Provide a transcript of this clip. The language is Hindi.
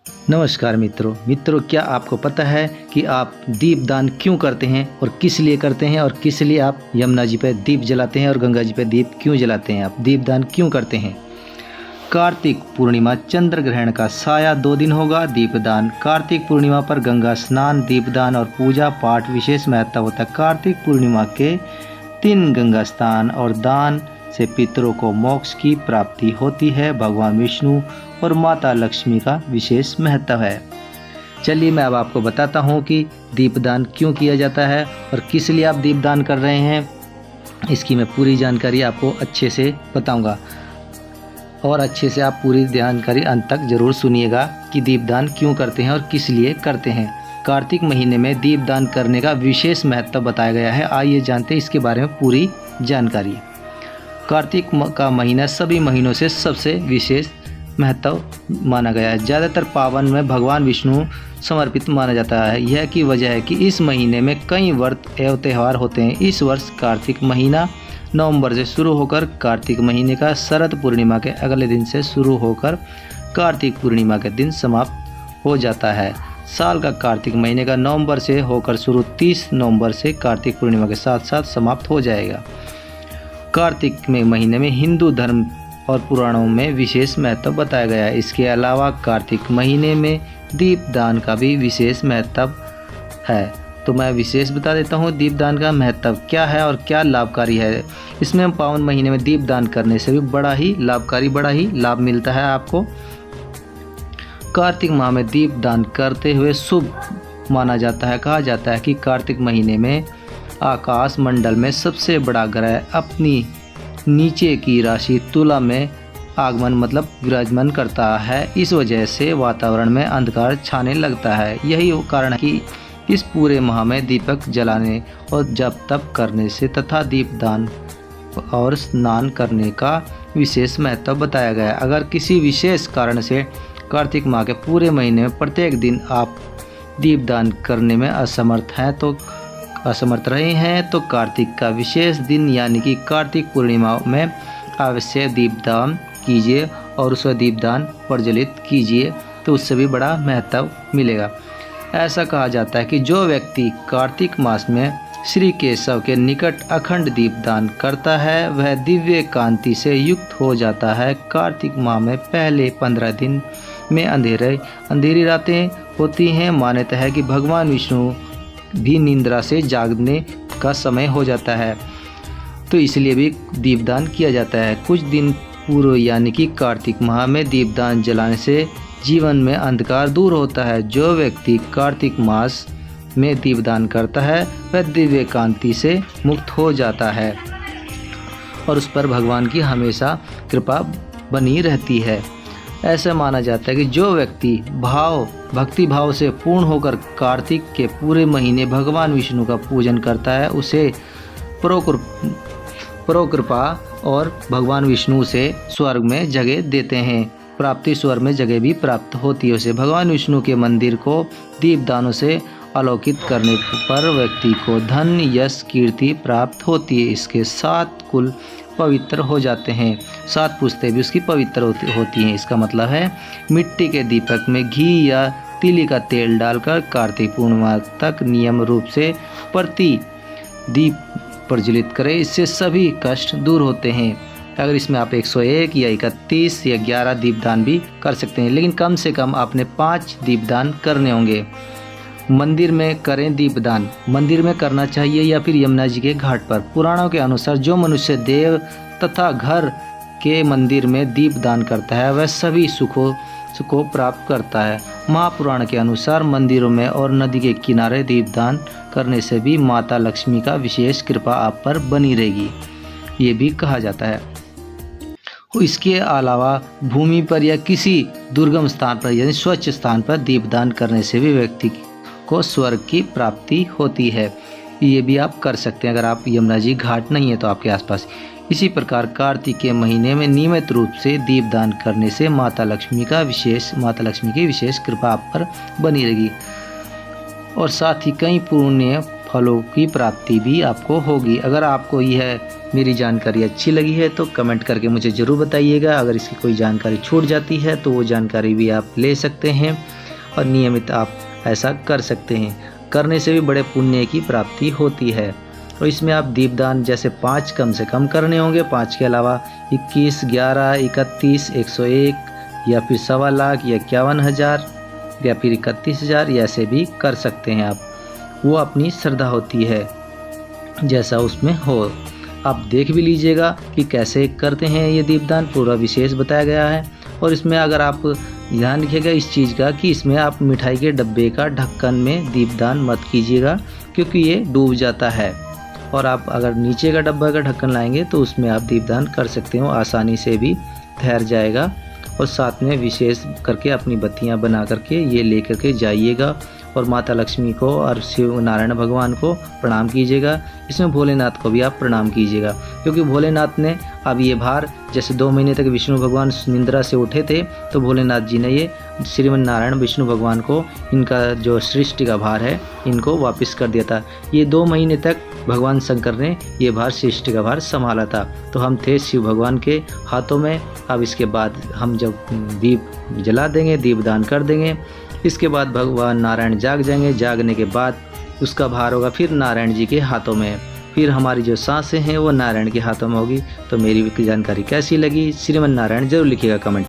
नमस्कार मित्रों, क्या आपको पता है कि आप दीपदान क्यों करते हैं और किस लिए करते हैं और किस लिए आप यमुना जी पर दीप जलाते हैं और गंगा जी पर दीप क्यों जलाते हैं? आप दीपदान क्यों करते हैं? कार्तिक पूर्णिमा चंद्र ग्रहण का साया 2 दिन होगा दीपदान। कार्तिक पूर्णिमा पर गंगा स्नान, दीपदान और पूजा पाठ विशेष महत्व होता है। कार्तिक पूर्णिमा के 3 गंगा स्नान और दान से पितरों को मोक्ष की प्राप्ति होती है। भगवान विष्णु और माता लक्ष्मी का विशेष महत्व है। चलिए मैं अब आपको बताता हूँ कि दीपदान क्यों किया जाता है और किस लिए आप दीपदान कर रहे हैं। इसकी मैं पूरी जानकारी आपको अच्छे से बताऊंगा और अच्छे से आप पूरी जानकारी अंत तक जरूर सुनिएगा कि दीपदान क्यों करते हैं और किस लिए करते हैं। कार्तिक महीने में दीपदान करने का विशेष महत्व बताया गया है। आइए जानते हैं इसके बारे में पूरी जानकारी। कार्तिक का महीना सभी महीनों से सबसे विशेष महत्व माना गया है। ज़्यादातर पावन में भगवान विष्णु समर्पित माना जाता है। यह की वजह है कि इस महीने में कई व्रत एवं त्यौहार होते हैं। इस वर्ष कार्तिक महीना नवंबर से शुरू होकर कार्तिक महीने का शरद पूर्णिमा के अगले दिन से शुरू होकर कार्तिक पूर्णिमा के दिन समाप्त हो जाता है। साल का कार्तिक महीने का नवंबर से होकर शुरू 30 नवंबर से कार्तिक पूर्णिमा के साथ साथ समाप्त हो जाएगा। कार्तिक में महीने में हिंदू धर्म और पुराणों में विशेष महत्व बताया गया है। इसके अलावा कार्तिक महीने में दीपदान का भी विशेष महत्व है। तो मैं विशेष बता देता हूँ दीपदान का महत्व क्या है और क्या लाभकारी है। इसमें हम पावन महीने में दीपदान करने से भी बड़ा ही लाभ मिलता है आपको। कार्तिक माह में दीपदान करते हुए शुभ माना जाता है। कहा जाता है कि कार्तिक महीने में आकाश मंडल में सबसे बड़ा ग्रह अपनी नीचे की राशि तुला में आगमन विराजमान करता है। इस वजह से वातावरण में अंधकार छाने लगता है। यही कारण है कि इस पूरे माह में दीपक जलाने और जप तप करने से तथा दीपदान और स्नान करने का विशेष महत्व बताया गया है। अगर किसी विशेष कारण से कार्तिक माह के पूरे महीने में प्रत्येक दिन आप दीपदान करने में असमर्थ रहे हैं तो कार्तिक का विशेष दिन यानी कि कार्तिक पूर्णिमा में अवश्य दीपदान कीजिए और उस दीपदान प्रज्वलित कीजिए, तो उससे भी बड़ा महत्व मिलेगा। ऐसा कहा जाता है कि जो व्यक्ति कार्तिक मास में श्री केशव के निकट अखंड दीपदान करता है वह दिव्य कांति से युक्त हो जाता है। कार्तिक माह में पहले 15 दिन में अंधेरी रातें होती हैं। मान्यता है कि भगवान विष्णु भी निंद्रा से जागने का समय हो जाता है, तो इसलिए भी दीपदान किया जाता है। कुछ दिन पूर्व यानी कि कार्तिक माह में दीपदान जलाने से जीवन में अंधकार दूर होता है। जो व्यक्ति कार्तिक मास में दीपदान करता है वह दिव्य कांति से मुक्त हो जाता है और उस पर भगवान की हमेशा कृपा बनी रहती है। ऐसा माना जाता है कि जो व्यक्ति भक्ति भाव से पूर्ण होकर कार्तिक के पूरे महीने भगवान विष्णु का पूजन करता है उसे परोकृपा और भगवान विष्णु से स्वर्ग में जगह देते हैं। प्राप्ति स्वर्ग में जगह भी प्राप्त होती है उसे। भगवान विष्णु के मंदिर को दीपदानों से आलोकित करने पर व्यक्ति को धन यश कीर्ति प्राप्त होती है। इसके 7 कुल पवित्र हो जाते हैं। 7 पुश्तें भी उसकी पवित्र होती हैं। इसका मतलब है मिट्टी के दीपक में घी या तिली का तेल डालकर कार्तिक पूर्णिमा तक नियम रूप से प्रति दीप प्रज्वलित करें। इससे सभी कष्ट दूर होते हैं। अगर इसमें आप 101 या 31 या 11 दीपदान भी कर सकते हैं, लेकिन कम से कम आपने 5 दीपदान करने होंगे। मंदिर में करें दीपदान। मंदिर में करना चाहिए या फिर यमुना जी के घाट पर। पुराणों के अनुसार जो मनुष्य देव तथा घर के मंदिर में दीपदान करता है वह सभी सुखों को प्राप्त करता है। महापुराण के अनुसार मंदिरों में और नदी के किनारे दीपदान करने से भी माता लक्ष्मी का विशेष कृपा आप पर बनी रहेगी, ये भी कहा जाता है। इसके अलावा भूमि पर या किसी दुर्गम स्थान पर यानी स्वच्छ स्थान पर दीपदान करने से भी व्यक्ति को स्वर्ग की प्राप्ति होती है। ये भी आप कर सकते हैं अगर आप यमुना जी घाट नहीं है तो आपके आसपास। इसी प्रकार कार्तिक के महीने में नियमित रूप से दीपदान करने से माता लक्ष्मी की विशेष कृपा आप पर बनी रहेगी और साथ ही कई पुण्य फलों की प्राप्ति भी आपको होगी। अगर आपको यह मेरी जानकारी अच्छी लगी है तो कमेंट करके मुझे ज़रूर बताइएगा। अगर इसकी कोई जानकारी छूट जाती है तो वो जानकारी भी आप ले सकते हैं और नियमित आप ऐसा कर सकते हैं। करने से भी बड़े पुण्य की प्राप्ति होती है। और इसमें आप दीपदान जैसे 5 कम से कम करने होंगे, 5 के अलावा 21, 11, 31, 101 या फिर 1.25 लाख या 51,000 या फिर 31,000 ऐसे भी कर सकते हैं आप। वो अपनी श्रद्धा होती है, जैसा उसमें हो। आप देख भी लीजिएगा कि कैसे करते हैं ये दीपदान, पूरा विशेष बताया गया है। और इसमें अगर आप ध्यान रखिएगा इस चीज़ का कि इसमें आप मिठाई के डब्बे का ढक्कन में दीपदान मत कीजिएगा, क्योंकि ये डूब जाता है। और आप अगर नीचे का डब्बा का ढक्कन लाएंगे तो उसमें आप दीपदान कर सकते हो, आसानी से भी ठहर जाएगा। और साथ में विशेष करके अपनी बत्तियां बना करके ये लेकर के जाइएगा और माता लक्ष्मी को और शिव नारायण भगवान को प्रणाम कीजिएगा। इसमें भोलेनाथ को भी आप प्रणाम कीजिएगा, क्योंकि भोलेनाथ ने अब ये भार, जैसे 2 महीने तक विष्णु भगवान निंद्रा से उठे थे तो भोलेनाथ जी ने ये श्रीमन नारायण विष्णु भगवान को इनका जो सृष्टि का भार है इनको वापस कर दिया था। ये 2 महीने तक भगवान शंकर ने ये भार सृष्टि का भार संभाला था। तो हम थे शिव भगवान के हाथों में। अब इसके बाद हम जब दीप जला देंगे, दीपदान कर देंगे, इसके बाद भगवान नारायण जाग जाएंगे। जागने के बाद उसका भार होगा फिर नारायण जी के हाथों में। फिर हमारी जो सांसें हैं वो नारायण के हाथों में होगी। तो मेरी जानकारी कैसी लगी श्रीमन नारायण जरूर लिखिएगा कमेंट।